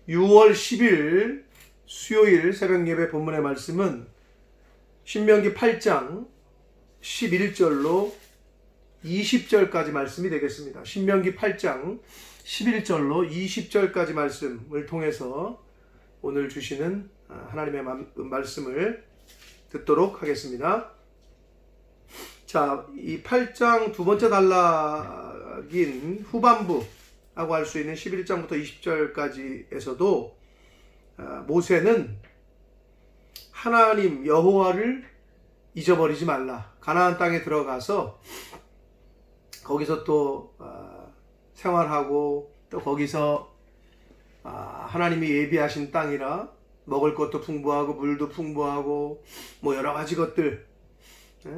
6월 10일 수요일 새벽 예배 본문의 말씀은 신명기 8장 11절로 20절까지 말씀이 되겠습니다. 신명기 8장 11절로 20절까지 말씀을 통해서 오늘 주시는 하나님의 말씀을 듣도록 하겠습니다. 자, 이 8장 두 번째 단락인 후반부라고 할 수 있는 11장부터 20절까지에서도 모세는 하나님 여호와를 잊어버리지 말라. 가나안 땅에 들어가서 거기서 또 생활하고 또 거기서 하나님이 예비하신 땅이라 먹을 것도 풍부하고 물도 풍부하고 뭐 여러 가지 것들,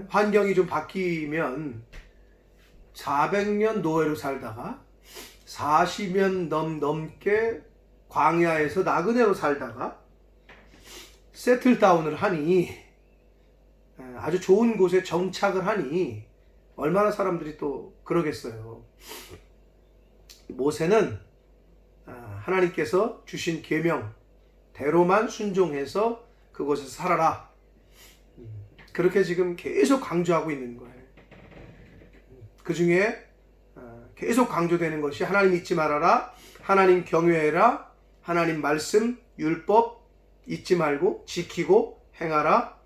환경이 좀 바뀌면 400년 노예로 살다가 40년 넘게 광야에서 나그네로 살다가 세틀다운을 하니, 아주 좋은 곳에 정착을 하니 얼마나 사람들이 또 그러겠어요. 모세는 하나님께서 주신 계명대로만 순종해서 그곳에서 살아라, 그렇게 지금 계속 강조하고 있는 거예요. 그 중에 계속 강조되는 것이 하나님 잊지 말아라, 하나님 경외해라, 하나님 말씀, 율법 잊지 말고 지키고 행하라,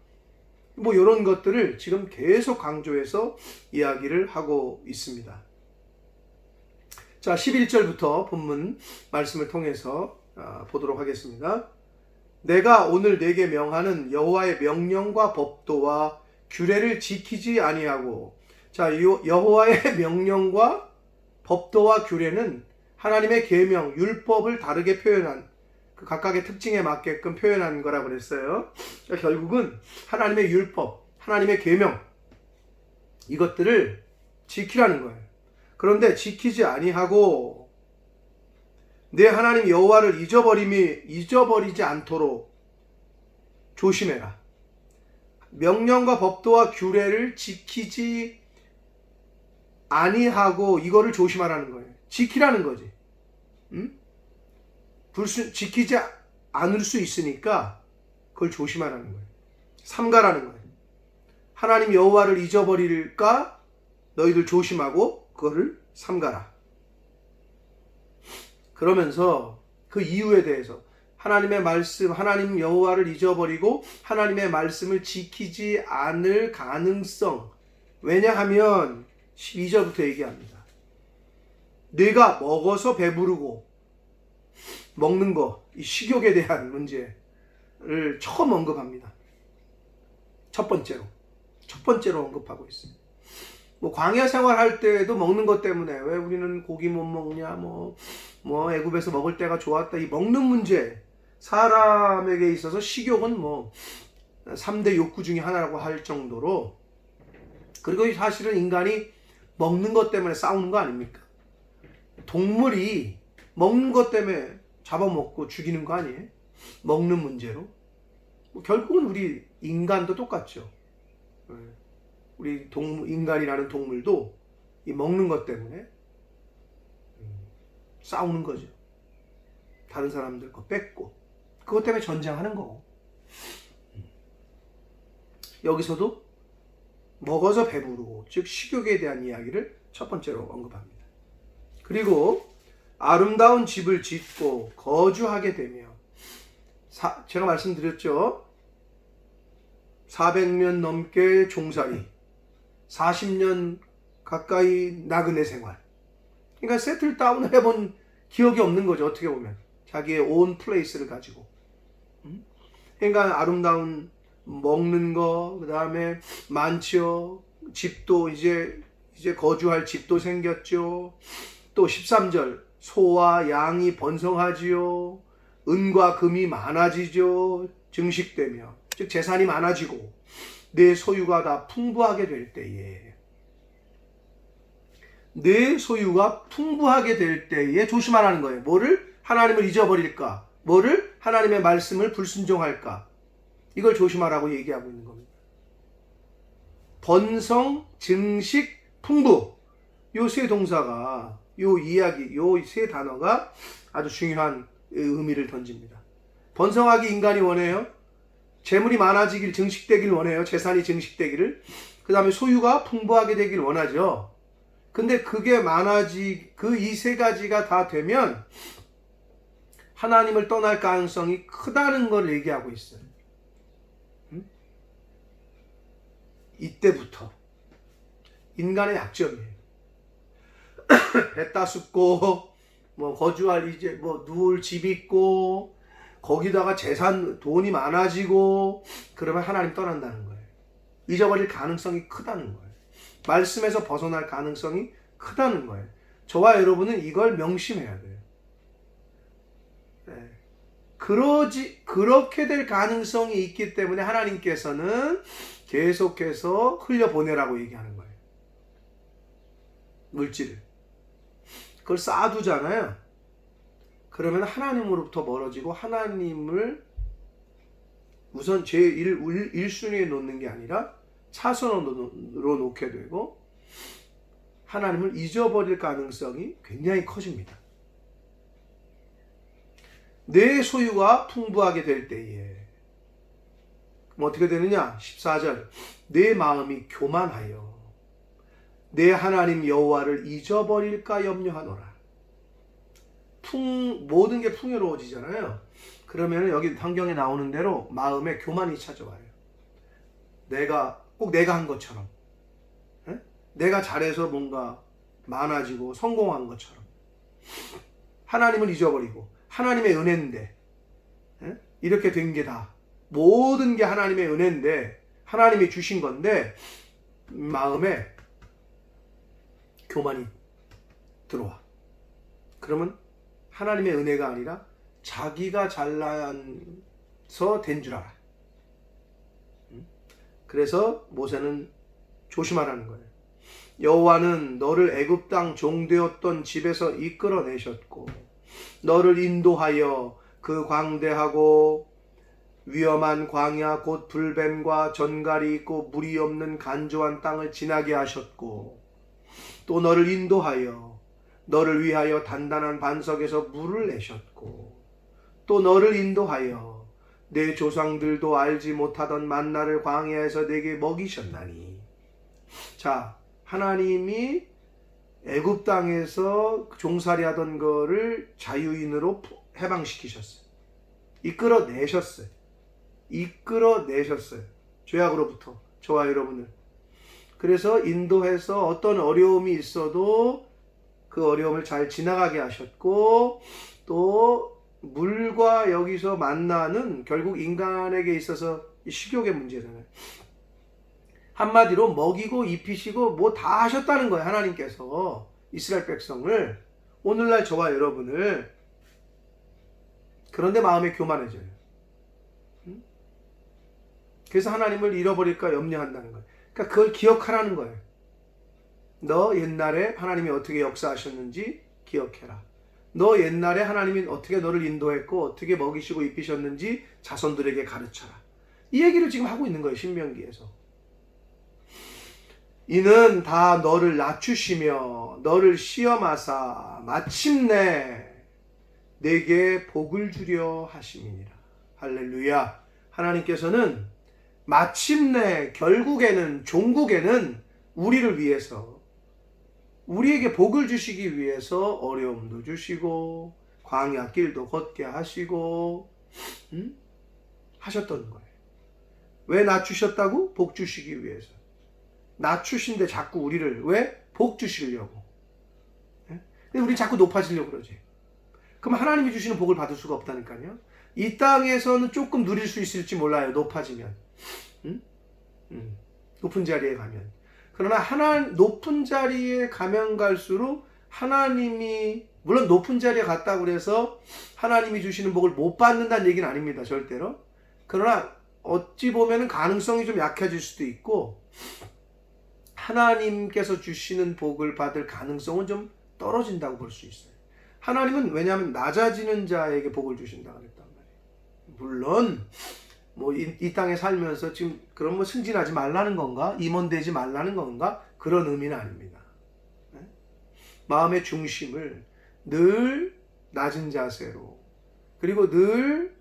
뭐 이런 것들을 지금 계속 강조해서 이야기를 하고 있습니다. 자, 11절부터 본문 말씀을 통해서 보도록 하겠습니다. 내가 오늘 네게 명하는 여호와의 명령과 법도와 규례를 지키지 아니하고, 자, 여호와의 명령과 법도와 규례는 하나님의 계명, 율법을 다르게 표현한, 그 각각의 특징에 맞게끔 표현한 거라고 그랬어요. 그러니까 결국은 하나님의 율법, 하나님의 계명, 이것들을 지키라는 거예요. 그런데 지키지 아니하고 내 하나님 여호와를 잊어버리지 않도록 조심해라. 명령과 법도와 규례를 지키지 아니하고 이거를 조심하라는 거예요. 지키라는 거지. 지키지 않을 수 있으니까 그걸 조심하라는 거예요. 삼가라는 거예요. 하나님 여호와를 잊어버릴까 너희들 조심하고 그거를 삼가라. 그러면서 그 이유에 대해서 하나님의 말씀, 하나님 여호와를 잊어버리고 하나님의 말씀을 지키지 않을 가능성, 왜냐하면 12절부터 얘기합니다. 네가 먹어서 배부르고, 먹는 거, 이 식욕에 대한 문제를 처음 언급합니다. 첫 번째로 언급하고 있습니다. 뭐 광야 생활할 때도 먹는 것 때문에 왜 우리는 고기 못 먹냐, 뭐 애굽에서 먹을 때가 좋았다, 이 먹는 문제, 사람에게 있어서 식욕은 뭐 3대 욕구 중에 하나라고 할 정도로, 그리고 사실은 인간이 먹는 것 때문에 싸우는 거 아닙니까? 동물이 먹는 것 때문에 잡아먹고 죽이는 거 아니에요? 먹는 문제로. 결국은 우리 인간도 똑같죠. 우리 인간이라는 동물도 이 먹는 것 때문에 싸우는 거죠. 다른 사람들 거 뺏고, 그것 때문에 전쟁하는 거고. 여기서도 먹어서 배부르고, 즉 식욕에 대한 이야기를 첫 번째로 언급합니다. 그리고 아름다운 집을 짓고 거주하게 되며, 제가 말씀드렸죠. 400년 넘게 종살이, 40년 가까이 나그네 생활. 그러니까 세틀다운을 해본 기억이 없는 거죠. 어떻게 보면 자기의 온 플레이스를 가지고. 그러니까 아름다운 먹는 거, 그 다음에 많지요. 집도 이제 거주할 집도 생겼죠. 또 13절, 소와 양이 번성하지요. 은과 금이 많아지죠. 증식되며, 즉 재산이 많아지고 내 소유가 다 풍부하게 될 때에, 내 소유가 풍부하게 될 때에 조심하라는 거예요. 뭐를? 하나님을 잊어버릴까? 뭐를? 하나님의 말씀을 불순종할까? 이걸 조심하라고 얘기하고 있는 겁니다. 번성, 증식, 풍부, 요 세 동사가, 요 이야기, 요 세 단어가 아주 중요한 의미를 던집니다. 번성하기 인간이 원해요. 재물이 많아지길, 증식되길 원해요. 재산이 증식되기를. 그 다음에 소유가 풍부하게 되길 원하죠. 근데 그게 그 이 세 가지가 다 되면 하나님을 떠날 가능성이 크다는 걸 얘기하고 있어요. 이때부터 인간의 약점이에요. 배 따숩고 뭐 거주할 이제 뭐 누울 집 있고 거기다가 돈이 많아지고 그러면 하나님 떠난다는 거예요. 잊어버릴 가능성이 크다는 거예요. 말씀에서 벗어날 가능성이 크다는 거예요. 저와 여러분은 이걸 명심해야 돼요. 네. 그렇게 될 가능성이 있기 때문에 하나님께서는 계속해서 흘려보내라고 얘기하는 거예요. 물질을. 그걸 쌓아두잖아요. 그러면 하나님으로부터 멀어지고 하나님을 우선 제1순위에 놓는 게 아니라 차선으로 놓게 되고 하나님을 잊어버릴 가능성이 굉장히 커집니다. 내 소유가 풍부하게 될 때에 그럼 어떻게 되느냐? 14절 내 마음이 교만하여 내 하나님 여호와를 잊어버릴까 염려하노라. 모든 게 풍요로워지잖아요. 그러면 여기 환경에 나오는 대로 마음에 교만이 찾아와요. 꼭 내가 한 것처럼, 내가 잘해서 뭔가 많아지고 성공한 것처럼 하나님을 잊어버리고 하나님의 은혜인데 이렇게 된 게 다 모든 게 하나님의 은혜인데 하나님이 주신 건데 마음에 교만이 들어와. 그러면 하나님의 은혜가 아니라 자기가 잘나서 된 줄 알아. 그래서 모세는 조심하라는 거예요. 여호와는 너를 애굽 땅 종되었던 집에서 이끌어내셨고 너를 인도하여 그 광대하고 위험한 광야 곧 불뱀과 전갈이 있고 물이 없는 간조한 땅을 지나게 하셨고 또 너를 인도하여 너를 위하여 단단한 반석에서 물을 내셨고 또 너를 인도하여 내 조상들도 알지 못하던 만나를 광야에서 내게 먹이셨나니. 자, 하나님이 애굽 땅에서 종살이하던 거를 자유인으로 해방시키셨어요. 이끌어내셨어요. 죄악으로부터 저와 여러분을. 그래서 인도해서 어떤 어려움이 있어도 그 어려움을 잘 지나가게 하셨고 또 물과 여기서 만나는 결국 인간에게 있어서 식욕의 문제잖아요. 한마디로 먹이고 입히시고 뭐 다 하셨다는 거예요. 하나님께서 이스라엘 백성을, 오늘날 저와 여러분을. 그런데 마음에 교만해져요. 그래서 하나님을 잃어버릴까 염려한다는 거예요. 그러니까 그걸 기억하라는 거예요. 너 옛날에 하나님이 어떻게 역사하셨는지 기억해라. 너 옛날에 하나님이 어떻게 너를 인도했고 어떻게 먹이시고 입히셨는지 자손들에게 가르쳐라. 이 얘기를 지금 하고 있는 거예요. 신명기에서. 이는 다 너를 낮추시며 너를 시험하사 마침내 내게 복을 주려 하심이니라. 할렐루야. 하나님께서는 마침내 결국에는 종국에는 우리를 위해서 우리에게 복을 주시기 위해서 어려움도 주시고 광야 길도 걷게 하시고 하셨던 거예요. 왜 낮추셨다고? 복 주시기 위해서. 낮추신데 자꾸 우리를 왜? 복 주시려고. 근데 우리 자꾸 높아지려고 그러지. 그럼 하나님이 주시는 복을 받을 수가 없다니까요. 이 땅에서는 조금 누릴 수 있을지 몰라요. 높아지면. 높은 자리에 가면. 그러나 높은 자리에 가면 갈수록 하나님이, 물론 높은 자리에 갔다고 그래서 하나님이 주시는 복을 못 받는다는 얘기는 아닙니다. 절대로. 그러나 어찌 보면 가능성이 좀 약해질 수도 있고 하나님께서 주시는 복을 받을 가능성은 좀 떨어진다고 볼 수 있어요. 하나님은 왜냐하면 낮아지는 자에게 복을 주신다고 그랬단 말이에요. 물론 뭐 이 땅에 살면서 지금 그럼 뭐 승진하지 말라는 건가? 임원되지 말라는 건가? 그런 의미는 아닙니다. 마음의 중심을 늘 낮은 자세로 그리고 늘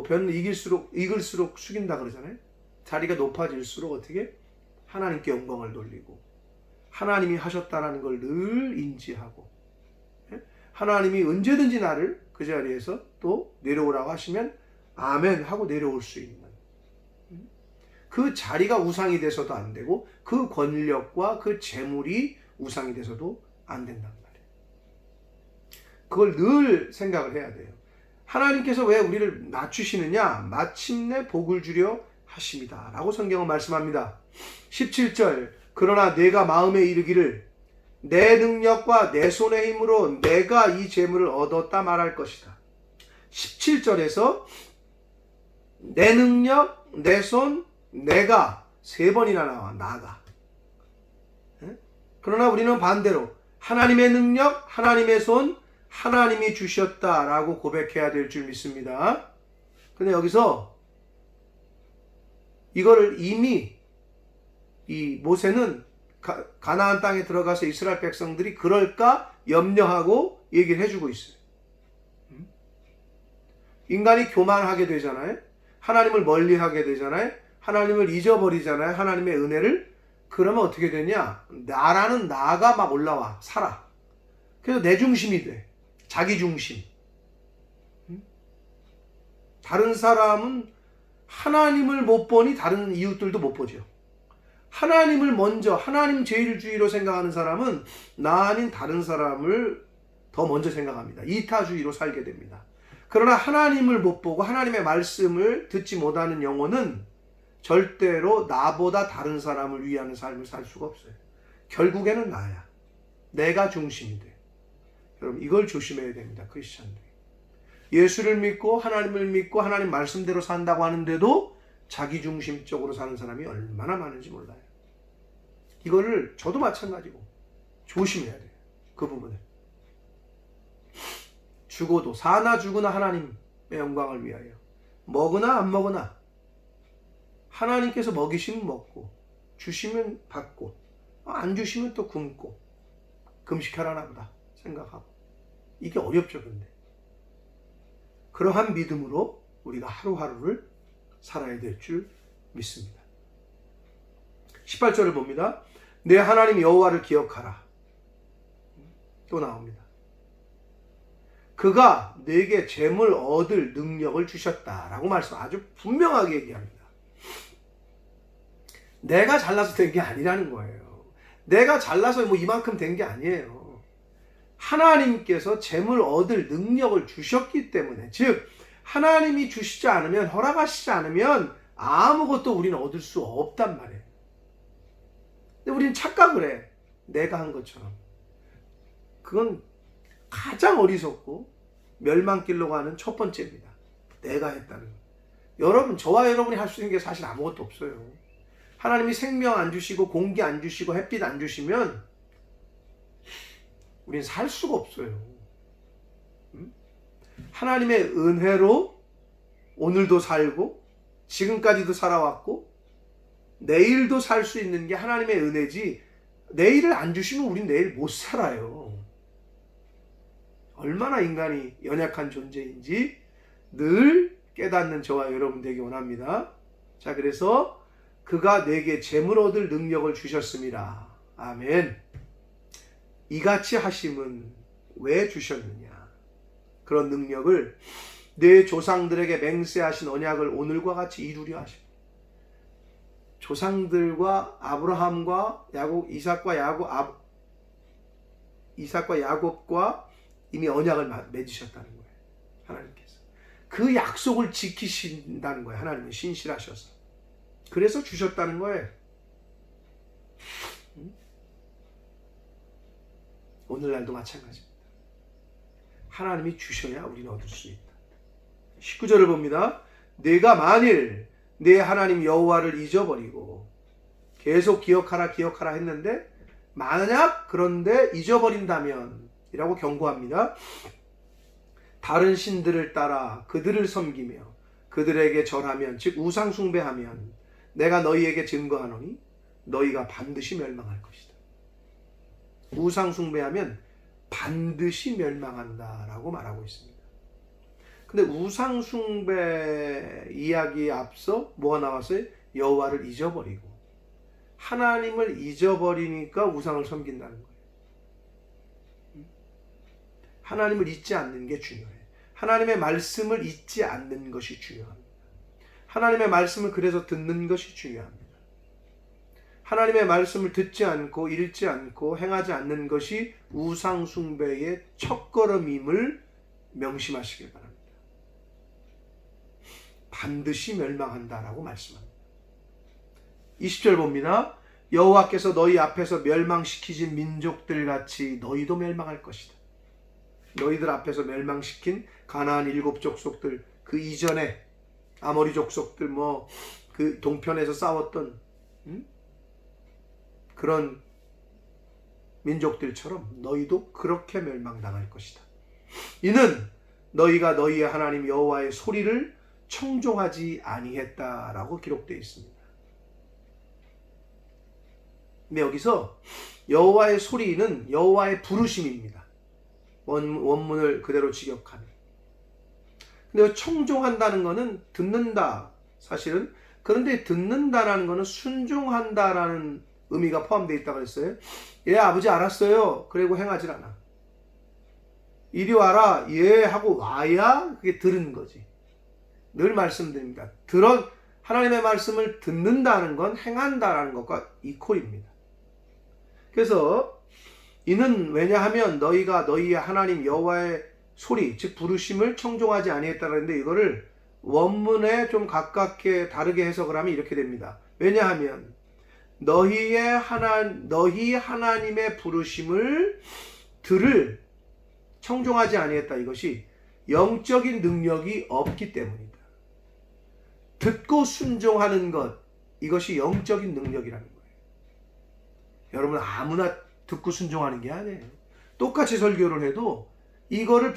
벼는 익을수록 숙인다 그러잖아요. 자리가 높아질수록 어떻게? 하나님께 영광을 돌리고 하나님이 하셨다는 걸 늘 인지하고 하나님이 언제든지 나를 그 자리에서 또 내려오라고 하시면 아멘 하고 내려올 수 있는 그 자리가 우상이 돼서도 안 되고 그 권력과 그 재물이 우상이 돼서도 안 된단 말이에요. 그걸 늘 생각을 해야 돼요. 하나님께서 왜 우리를 낮추시느냐? 마침내 복을 주려 하십니다 라고 성경은 말씀합니다. 17절 그러나 내가 마음에 이르기를 내 능력과 내 손의 힘으로 내가 이 재물을 얻었다 말할 것이다. 17절에서 내 능력, 내 손, 내가 3번이나 나와. 나가. 그러나 우리는 반대로 하나님의 능력, 하나님의 손, 하나님이 주셨다라고 고백해야 될 줄 믿습니다. 근데 여기서 이거를 이미 이 모세는 가나안 땅에 들어가서 이스라엘 백성들이 그럴까 염려하고 얘기를 해주고 있어요. 인간이 교만하게 되잖아요. 하나님을 멀리하게 되잖아요. 하나님을 잊어버리잖아요. 하나님의 은혜를. 그러면 어떻게 되냐? 나라는 나가 막 올라와 살아. 그래서 내 중심이 돼. 자기 중심. 다른 사람은 하나님을 못 보니 다른 이웃들도 못 보죠. 하나님을 먼저 하나님 제일주의로 생각하는 사람은 나 아닌 다른 사람을 더 먼저 생각합니다. 이타주의로 살게 됩니다. 그러나 하나님을 못 보고 하나님의 말씀을 듣지 못하는 영혼은 절대로 나보다 다른 사람을 위하는 삶을 살 수가 없어요. 결국에는 나야. 내가 중심이 돼. 여러분 이걸 조심해야 됩니다. 크리스찬들이. 예수를 믿고 하나님을 믿고 하나님 말씀대로 산다고 하는데도 자기중심적으로 사는 사람이 얼마나 많은지 몰라요. 이거를 저도 마찬가지고 조심해야 돼요. 그 부분을. 죽어도 사나 죽으나 하나님의 영광을 위하여 먹으나 안 먹으나 하나님께서 먹이시면 먹고 주시면 받고 안 주시면 또 굶고 금식하라나 보다 생각하고 이게 어렵죠. 근데 그러한 믿음으로 우리가 하루하루를 살아야 될 줄 믿습니다. 18절을 봅니다. 내 하나님 여호와를 기억하라. 또 나옵니다. 그가 내게 재물 얻을 능력을 주셨다라고 말씀 아주 분명하게 얘기합니다. 내가 잘나서 된 게 아니라는 거예요. 내가 잘나서 이만큼 된 게 아니에요. 하나님께서 재물 얻을 능력을 주셨기 때문에, 즉 하나님이 주시지 않으면, 허락하시지 않으면 아무것도 우리는 얻을 수 없단 말이에요. 근데 우리는 착각을 해. 내가 한 것처럼. 그건 가장 어리석고 멸망길로 가는 첫 번째입니다. 내가 했다는 거. 여러분, 저와 여러분이 할 수 있는 게 사실 아무것도 없어요. 하나님이 생명 안 주시고 공기 안 주시고 햇빛 안 주시면 우리는 살 수가 없어요. 하나님의 은혜로 오늘도 살고 지금까지도 살아왔고 내일도 살 수 있는 게 하나님의 은혜지, 내일을 안 주시면 우린 내일 못 살아요. 얼마나 인간이 연약한 존재인지 늘 깨닫는 저와 여러분 되기 원합니다. 자, 그래서 그가 내게 재물 얻을 능력을 주셨습니다. 아멘. 이같이 하심은 왜 주셨느냐? 그런 능력을 내 조상들에게 맹세하신 언약을 오늘과 같이 이루려 하십니다. 조상들과 아브라함과 야곱, 이삭과 야곱과 이미 언약을 맺으셨다는 거예요. 하나님께서. 그 약속을 지키신다는 거예요. 하나님은 신실하셔서. 그래서 주셨다는 거예요. 오늘날도 마찬가지입니다. 하나님이 주셔야 우리는 얻을 수 있다. 19절을 봅니다. 내가 만일 내 하나님 여호와를 잊어버리고, 계속 기억하라 했는데 만약 그런데 잊어버린다면 이라고 경고합니다. 다른 신들을 따라 그들을 섬기며 그들에게 절하면, 즉 우상 숭배하면 내가 너희에게 증거하노니 너희가 반드시 멸망할 것이다. 우상 숭배하면 반드시 멸망한다라고 말하고 있습니다. 근데 우상 숭배 이야기에 앞서 뭐가 나왔어요? 여호와를 잊어버리고 하나님을 잊어버리니까 우상을 섬긴다는 거예요. 하나님을 잊지 않는 게 중요해요. 하나님의 말씀을 잊지 않는 것이 중요합니다. 하나님의 말씀을 그래서 듣는 것이 중요합니다. 하나님의 말씀을 듣지 않고 읽지 않고 행하지 않는 것이 우상 숭배의 첫걸음임을 명심하시길 바랍니다. 반드시 멸망한다라고 말씀합니다. 20절 봅니다. 여호와께서 너희 앞에서 멸망시키신 민족들 같이 너희도 멸망할 것이다. 너희들 앞에서 멸망시킨 가나안 7 족속들, 그 이전에 아모리 족속들, 그 동편에서 싸웠던 그런 민족들처럼 너희도 그렇게 멸망당할 것이다. 이는 너희가 너희의 하나님 여호와의 소리를 청종하지 아니했다라고 기록되어 있습니다. 근데 여기서 여호와의 소리는 여호와의 부르심입니다. 원문을 그대로 직역하면. 근데 청종한다는 것은 듣는다, 사실은. 그런데 듣는다라는 것은 순종한다라는 의미가 포함되어 있다고 했어요. 예, 아버지 알았어요. 그리고 행하질 않아. 이리 와라. 예 하고 와야 그게 들은 거지. 늘 말씀드립니다. 하나님의 말씀을 듣는다는 건 행한다라는 것과 이퀄입니다. 그래서 이는 왜냐하면 너희가 너희의 하나님 여호와의 소리, 즉 부르심을 청종하지 아니했다는데, 이거를 원문에 좀 가깝게 다르게 해석을 하면 이렇게 됩니다. 왜냐하면 너희 하나님의 부르심을 청종하지 아니했다. 이것이 영적인 능력이 없기 때문이다. 듣고 순종하는 것, 이것이 영적인 능력이라는 거예요. 여러분, 아무나 듣고 순종하는 게 아니에요. 똑같이 설교를 해도 이거를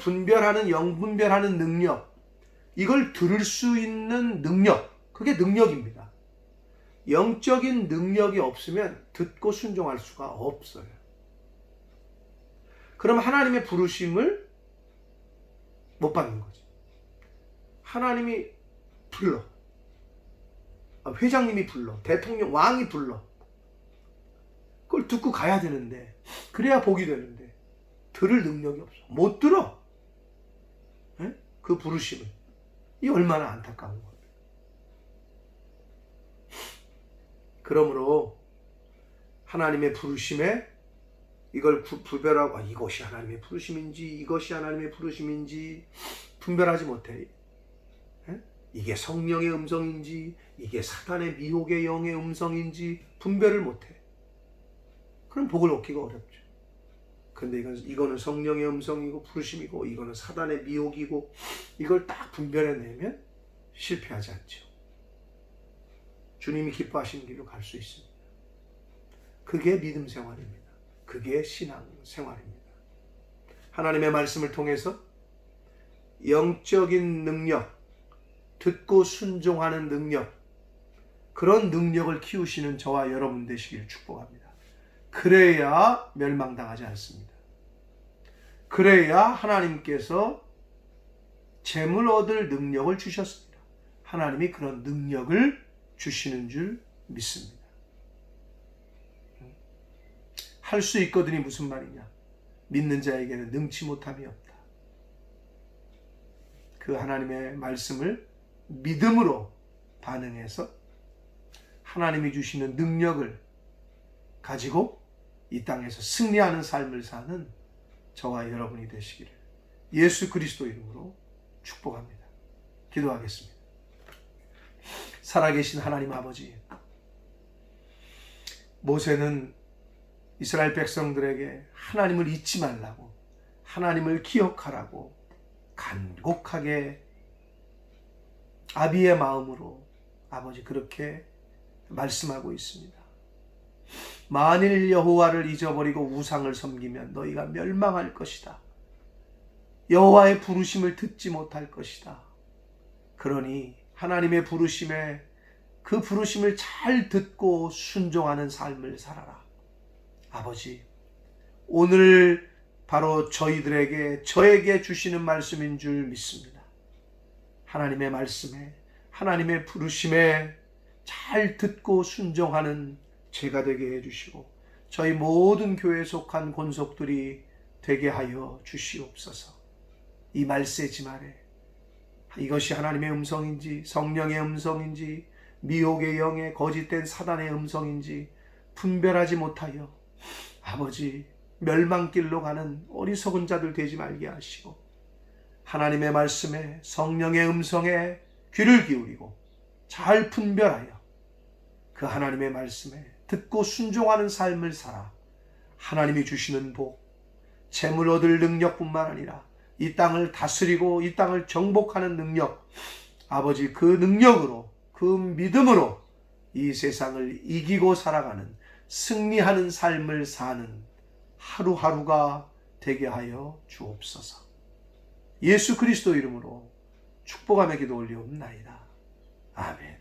영분별하는 능력, 이걸 들을 수 있는 능력, 그게 능력입니다. 영적인 능력이 없으면 듣고 순종할 수가 없어요. 그럼 하나님의 부르심을 못 받는 거죠. 하나님이 불러, 회장님이 불러, 대통령, 왕이 불러, 그걸 듣고 가야 되는데, 그래야 복이 되는데 들을 능력이 없어. 못 들어. 에? 그 부르심을. 이 얼마나 안타까운 거예요. 그러므로 하나님의 부르심에 이걸 분별하고, 이것이 하나님의 부르심인지 이것이 하나님의 부르심인지 분별하지 못해. 에? 이게 성령의 음성인지 이게 사탄의 미혹의 영의 음성인지 분별을 못해. 그럼 복을 얻기가 어렵죠. 근데 이거는 성령의 음성이고 부르심이고 이거는 사단의 미혹이고, 이걸 딱 분별해내면 실패하지 않죠. 주님이 기뻐하시는 길로 갈 수 있습니다. 그게 믿음 생활입니다. 그게 신앙 생활입니다. 하나님의 말씀을 통해서 영적인 능력, 듣고 순종하는 능력, 그런 능력을 키우시는 저와 여러분 되시길 축복합니다. 그래야 멸망당하지 않습니다. 그래야 하나님께서 재물 얻을 능력을 주셨습니다. 하나님이 그런 능력을 주시는 줄 믿습니다. 할 수 있거든이 무슨 말이냐? 믿는 자에게는 능치 못함이 없다. 그 하나님의 말씀을 믿음으로 반응해서 하나님이 주시는 능력을 가지고 이 땅에서 승리하는 삶을 사는 저와 여러분이 되시기를 예수 그리스도 이름으로 축복합니다. 기도하겠습니다. 살아계신 하나님 아버지, 모세는 이스라엘 백성들에게 하나님을 잊지 말라고, 하나님을 기억하라고 간곡하게 아비의 마음으로 아버지 그렇게 말씀하고 있습니다. 만일 여호와를 잊어버리고 우상을 섬기면 너희가 멸망할 것이다. 여호와의 부르심을 듣지 못할 것이다. 그러니 하나님의 부르심에 그 부르심을 잘 듣고 순종하는 삶을 살아라. 아버지, 오늘 바로 저에게 주시는 말씀인 줄 믿습니다. 하나님의 말씀에, 하나님의 부르심에 잘 듣고 순종하는 제가 되게 해주시고 저희 모든 교회에 속한 권속들이 되게 하여 주시옵소서. 이 말세지 말에 이것이 하나님의 음성인지 성령의 음성인지 미혹의 영의 거짓된 사단의 음성인지 분별하지 못하여 아버지 멸망길로 가는 어리석은 자들 되지 말게 하시고 하나님의 말씀에 성령의 음성에 귀를 기울이고 잘 분별하여 그 하나님의 말씀에 듣고 순종하는 삶을 살아 하나님이 주시는 복, 재물 얻을 능력뿐만 아니라 이 땅을 다스리고 이 땅을 정복하는 능력, 아버지 그 능력으로 그 믿음으로 이 세상을 이기고 살아가는 승리하는 삶을 사는 하루하루가 되게 하여 주옵소서. 예수 그리스도 이름으로 축복하며 기도 올리옵나이다. 아멘.